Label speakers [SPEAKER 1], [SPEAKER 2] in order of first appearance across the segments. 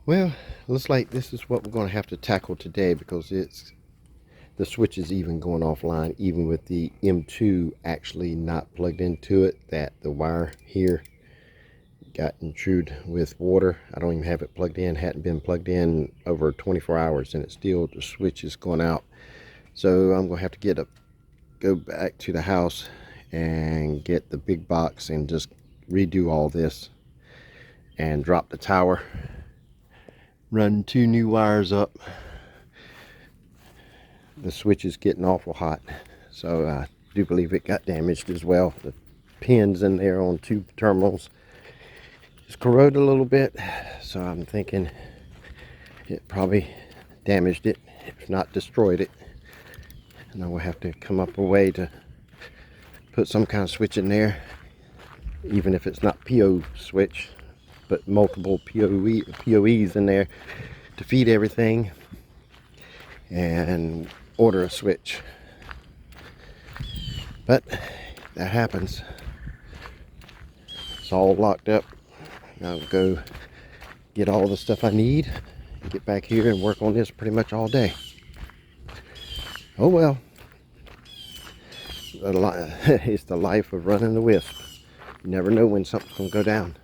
[SPEAKER 1] Well, looks like this is what we're going to have to tackle today, because the switch is even going offline, even with the M2 actually not plugged into it. That the wire here got intrude with water. I don't even have it plugged in. Hadn't been plugged in over 24 hours, and it's still, the switch is going out. So I'm gonna have to go back to the house and get the big box and just redo all this and drop the tower, run 2 new wires up. The switch is getting awful hot, so I do believe it got damaged as well. The pins in there on 2 terminals just corroded a little bit, so I'm thinking it probably damaged it, if not destroyed it. And I will have to come up with a way to put some kind of switch in there, even if it's not PO switch, but multiple POEs in there to feed everything, and order a switch. But that happens. It's all locked up. I'll go get all the stuff I need and get back here and work on this pretty much all day. Oh well. It's the life of running the WISP. You never know when something's going to go down.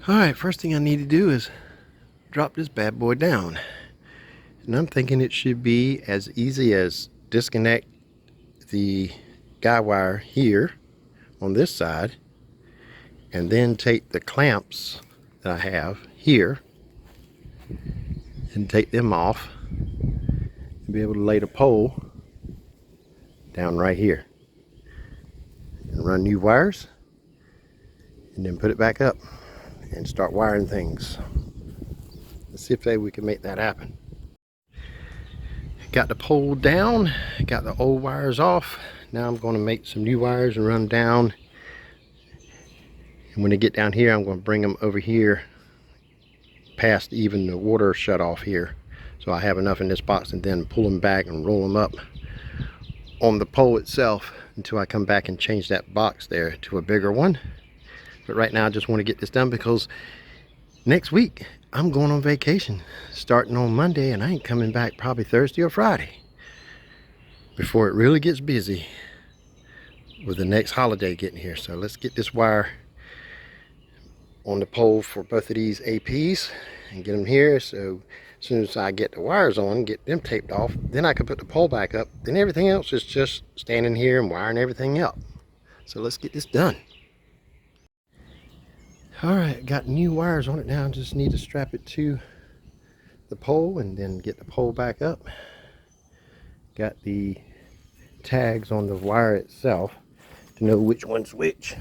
[SPEAKER 1] Alright, first thing I need to do is drop this bad boy down. And I'm thinking it should be as easy as disconnect the guy wire here on this side, and then take the clamps that I have here and take them off and be able to lay the pole down right here and run new wires, and then put it back up and start wiring things. Let's see if we can make that happen. Got the pole down, got the old wires off. Now I'm going to make some new wires and run them down. And when they get down here, I'm going to bring them over here past even the water shut off here, so I have enough in this box, and then pull them back and roll them up on the pole itself until I come back and change that box there to a bigger one. But right now I just want to get this done, because next week I'm going on vacation starting on Monday, and I ain't coming back probably Thursday or Friday before it really gets busy with the next holiday getting here. So let's get this wire on the pole for both of these APs and get them here. So as soon as I get the wires on, get them taped off, then I can put the pole back up. Then everything else is just standing here and wiring everything up. So let's get this done. All right, got new wires on it now. Just need to strap it to the pole and then get the pole back up. Got the tags on the wire itself to know which one's which.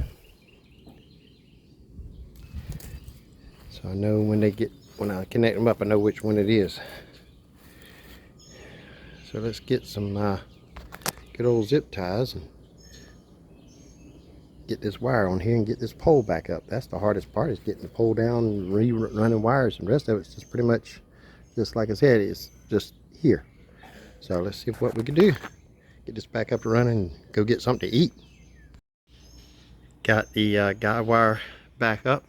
[SPEAKER 1] So I know when I connect them up, I know which one it is. So let's get some good old zip ties and get this wire on here and get this pole back up. That's the hardest part, is getting the pole down and rerunning wires, and the rest of it's just pretty much just like I said, it's just here. So let's see what we can do. Get this back up and running and go get something to eat. Got the guy wire back up.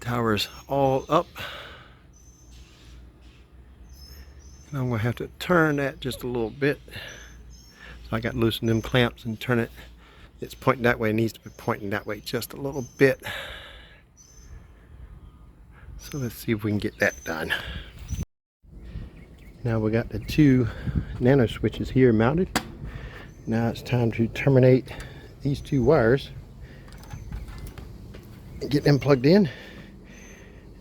[SPEAKER 1] Tower's all up, and I'm gonna have to turn that just a little bit. So I got to loosen them clamps and turn it. It's pointing that way. It needs to be pointing that way just a little bit. So let's see if we can get that done. Now we got the 2 nano switches here mounted. Now it's time to terminate these 2 wires and get them plugged in,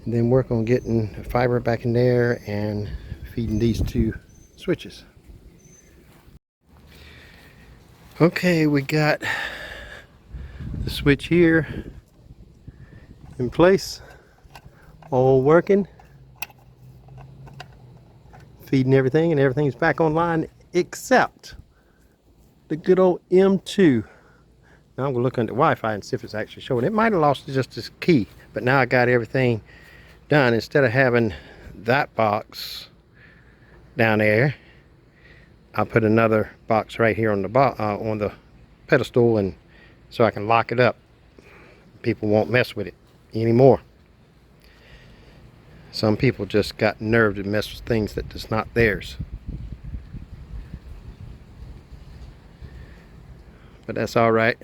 [SPEAKER 1] and then work on getting the fiber back in there and feeding these 2 switches. Okay, we got the switch here in place, all working, feeding everything, and everything's back online except the good old M2. Now I'm gonna look under Wi-Fi and see if it's actually showing. It might have lost just its key, but now I got everything done. Instead of having that box down there, I put another box right here on the pedestal, and so I can lock it up. People won't mess with it anymore. Some people just got nerve to mess with things that is not theirs. But that's all right.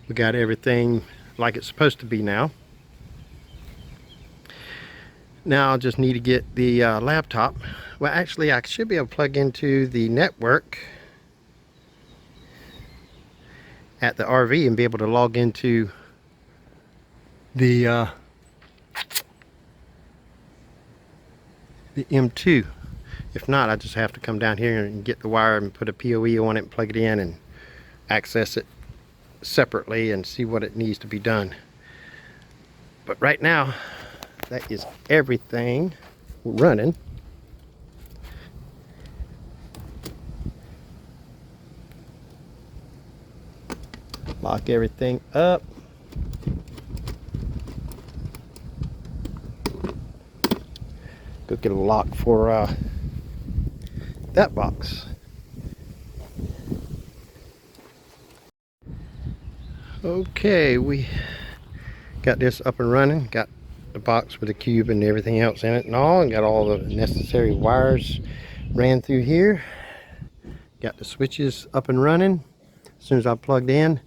[SPEAKER 1] We got everything like it's supposed to be now. Now I just need to get the laptop. Well, actually I should be able to plug into the network at the RV and be able to log into the M2. If not, I just have to come down here and get the wire and put a PoE on it and plug it in and access it separately and see what it needs to be done. But right now, that is everything running. Lock everything up. Go get a lock for that box. Okay, we got this up and running. Got the box with the cube and everything else in it and all, and got all the necessary wires ran through here. Got the switches up and running. As soon as I plugged in,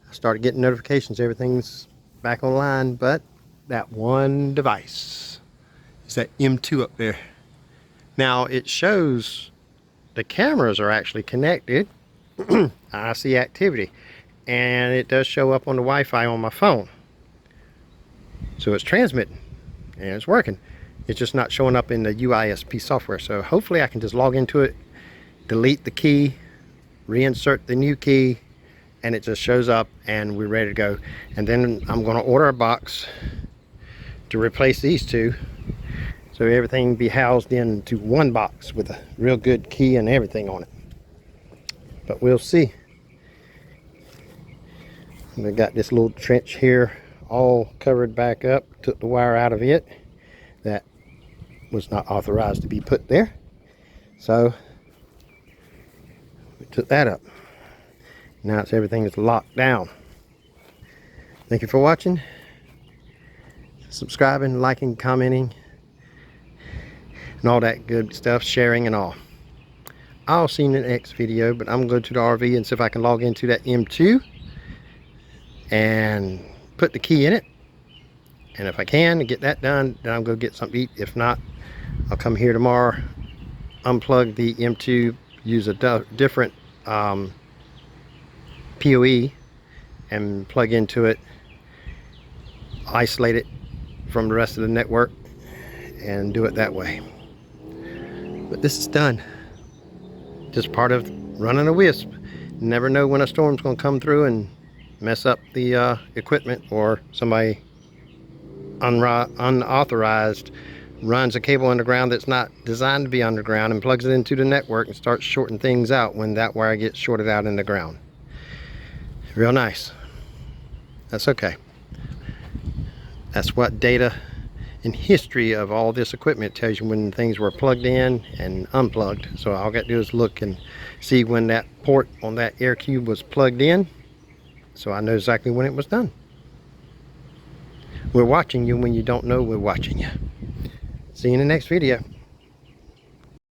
[SPEAKER 1] I started getting notifications. Everything's back online, but that one device is that M2 up there. Now it shows the cameras are actually connected. I see activity, and it does show up on the Wi-Fi on my phone. So it's transmitting and it's working. It's just not showing up in the WISP software. So hopefully I can just log into it, delete the key, reinsert the new key, and it just shows up and we're ready to go. And then I'm going to order a box to replace these two, so everything be housed into one box with a real good key and everything on it. But we'll see. We got this little trench here all covered back up. Took the wire out of it that was not authorized to be put there, so we took that up. Now it's everything is locked down. Thank you for watching, subscribing, liking, commenting, and all that good stuff, sharing and all. I'll see you in the next video, but I'm going to go to the RV and see if I can log into that M2 and put the key in it. And if I can get that done, then I'm going to get something to eat. If not, I'll come here tomorrow, unplug the M2, use a different PoE and plug into it, isolate it from the rest of the network, and do it that way. But this is done. Just part of running a WISP. Never know when a storm's going to come through and mess up the equipment, or somebody unauthorized runs a cable underground that's not designed to be underground and plugs it into the network and starts shorting things out when that wire gets shorted out in the ground. Real nice. That's okay. That's what data and history of all this equipment tells you, when things were plugged in and unplugged. So all I got to do is look and see when that port on that air cube was plugged in, so I know exactly when it was done. We're watching you when you don't know we're watching you. See you in the next video.